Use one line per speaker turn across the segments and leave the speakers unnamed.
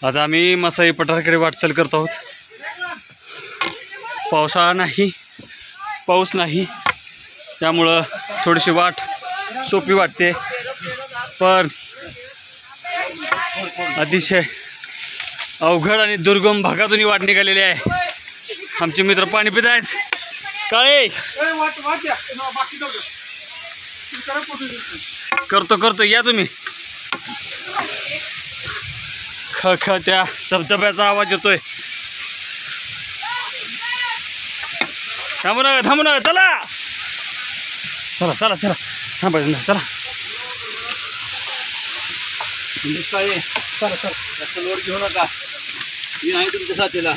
आता आम्ही मसाई पठाराकडे वाटचाल करत आहोत. पाऊस नाही त्यामुळं थोडीशी वाट सोपी वाटते, पण अतिशय अवघड आणि दुर्गम भागातून ही वाट निघालेली आहे. आमचे मित्र पाणी पित आहेत. काळे करतो या तुम्ही. त्या धबधब्याचा आवाज येतोय. थांबू नका चला थांबायचं नाही. चला
जास्त लोड घेऊ नका. मी आहे तुमच्या साथीला.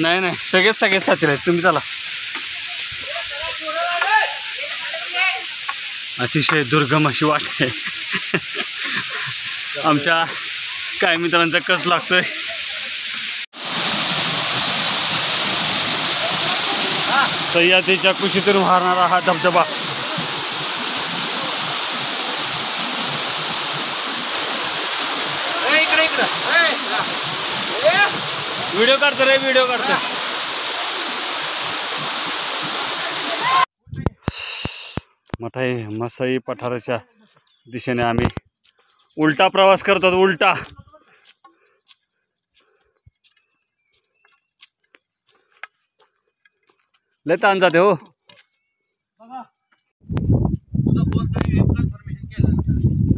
नाही सगळेच साथीला आहेत. तुम्ही चला. अतिशय दुर्गम अशी वाट आहे. आमच्या काही मित्रांचा कस लागतोय. सह्याद्रीच्या कुशीतून वाहणारा हा धबधबा. व्हिडिओ काढतो रे, व्हिडिओ काढतो. मसाई पठाराच्या दिशेने आम्ही उलटा प्रवास करतात. उलटा लय ताण जाते हो.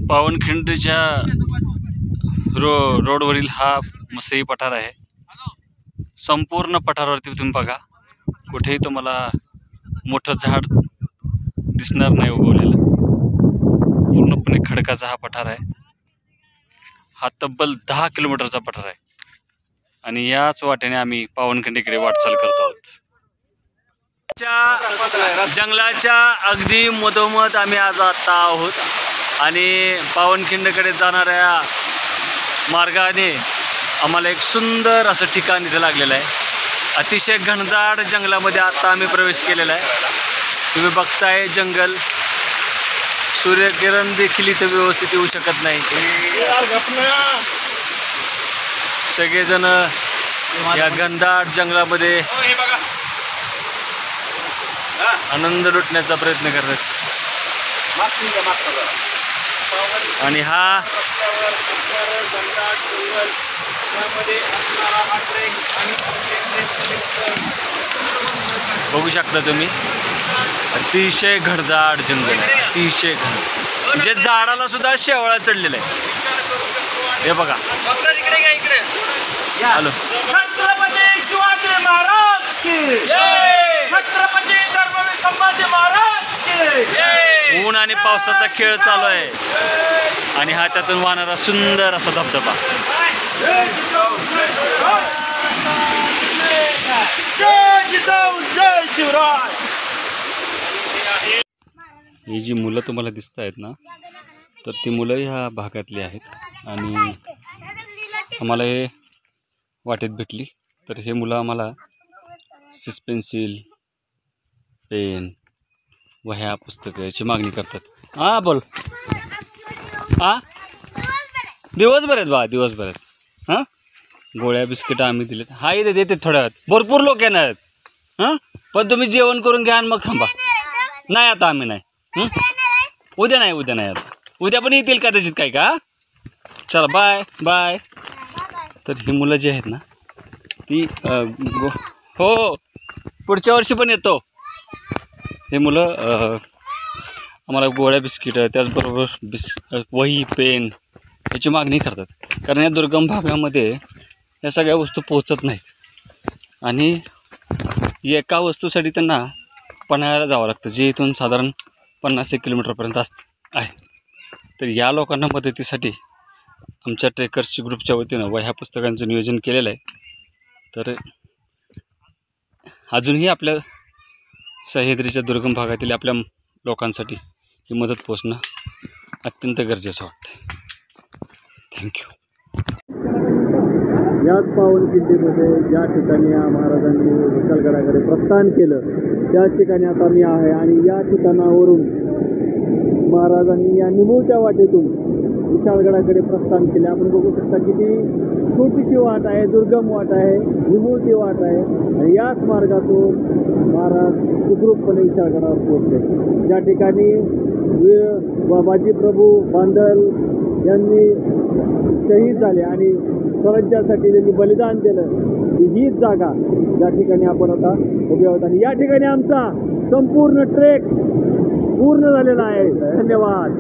पावनखिंडच्या रोडवरील हा मसाई पठार आहे. संपूर्ण पठारावरती तुम्ही बघा, कुठेही तुम्हाला मोठं झाड दिसणार नाही उगवलेलं. पूर्णपणे खडकाचा हा पठार आहे. हा तब्बल 10 किलोमीटरचा पठार आहे आणि याच वाटेने आम्ही पावनखिंडीकडे वाटचाल करतो आहोत. जंगलाच्या अगदी मधोमध आम्ही आज आता आहोत आणि पावनखिंडीकडे जाणाऱ्या मार्गाने आम्हाला एक सुंदर असं ठिकाण इथे लागलेलं आहे. अतिशय घनदाट जंगलामध्ये आता आम्ही प्रवेश केलेला आहे. तुम्ही बघताय जंगल. सूर्यकिरण देखील इथे व्यवस्थित येऊ शकत नाही. सगळेजण या घनदाट जंगलामध्ये आनंद लुटण्याचा प्रयत्न करतात. आणि हा बघू शकता तुम्ही, अतिशय घनदाट जंगल आहे. अतिशय घन, म्हणजे झाडाला सुद्धा शेवाळा चढलेला आहे. हे बघा. हॅलो.
छत्रपती शिवाजी महाराज की जय. छत्रपती संभाजी महाराज की जय.
ऊन आणि पावसाचा खेळ चालू आहे आणि हा त्यातून वाहणारा सुंदर असा धबधबा. ही जी मुलं तुम्हाला दिसत आहेत ना, तर ती मुलं ह्या भागातली आहेत आणि आम्हाला हे वाटेत भेटली. तर हे मुलं आम्हाला सिस पेन्सिल, पेन, वह्या, पुस्तकं याची मागणी करतात. हां बोल. हां दिवसभर आहेत बा, दिवसभर आहेत. हां गोळ्या बिस्किटं आम्ही दिलेत. हा इथे देते थोड्या वेळात. भरपूर लोक येणार आहेत. हां पण तुम्ही जेवण करून घ्या आणि मग थांबा. नाही आता आम्ही नाही. उद्या नाही आता. उद्या पण येतील कदाचित काय का. चला बाय बाय. तर ही मुलं जी आहेत ना ती हो पुढच्या वर्षी पण येतो. हे मुलं आम्हाला गोळ्या बिस्किट त्याचबरोबर वही, पेन याची मागणी करतात. कारण या दुर्गम भागामध्ये या सगळ्या वस्तू पोहोचत नाहीत आणि एका वस्तूसाठी त्यांना पन्हाळ्याला जावं लागतं, जे इथून साधारण 50-1 किलोमीटरपर्यंत आहे. तर या लोकांना मदतीसाठी आमच्या ट्रेकर्सची ग्रुपच्या वतीनं वह्या पुस्तकांचं नियोजन केलेलं आहे. तर अजूनही आपल्या सह्याद्रीच्या दुर्गम भागातील आपल्या लोकांसाठी ही मदत पोचणं अत्यंत गरजेचं वाटतं. थँक्यू. याच पावनखिंडीमध्ये ज्या ठिकाणी या महाराजांनी विशालगडाकडे प्रस्थान केलं त्याच ठिकाणी आता मी आहे आणि या ठिकाणावरून महाराजांनी या निमुळत्या वाटेतून
विशाळगडाकडे प्रस्थान केले. आपण बघू शकता किती छोटीशी वाट आहे, दुर्गम वाट आहे, विमुळती वाट आहे आणि याच मार्गातून महाराज सुखरूपपणे विशाळगडावर पोहोचले. ज्या ठिकाणी बाजीप्रभू बांदल यांनी शहीद झाले आणि स्वराज्यासाठी त्यांनी बलिदान दिलं, हीच जागा ज्या ठिकाणी आपण आता उभे आहोत आणि या ठिकाणी आमचा संपूर्ण ट्रेक पूर्ण झालेला आहे. धन्यवाद.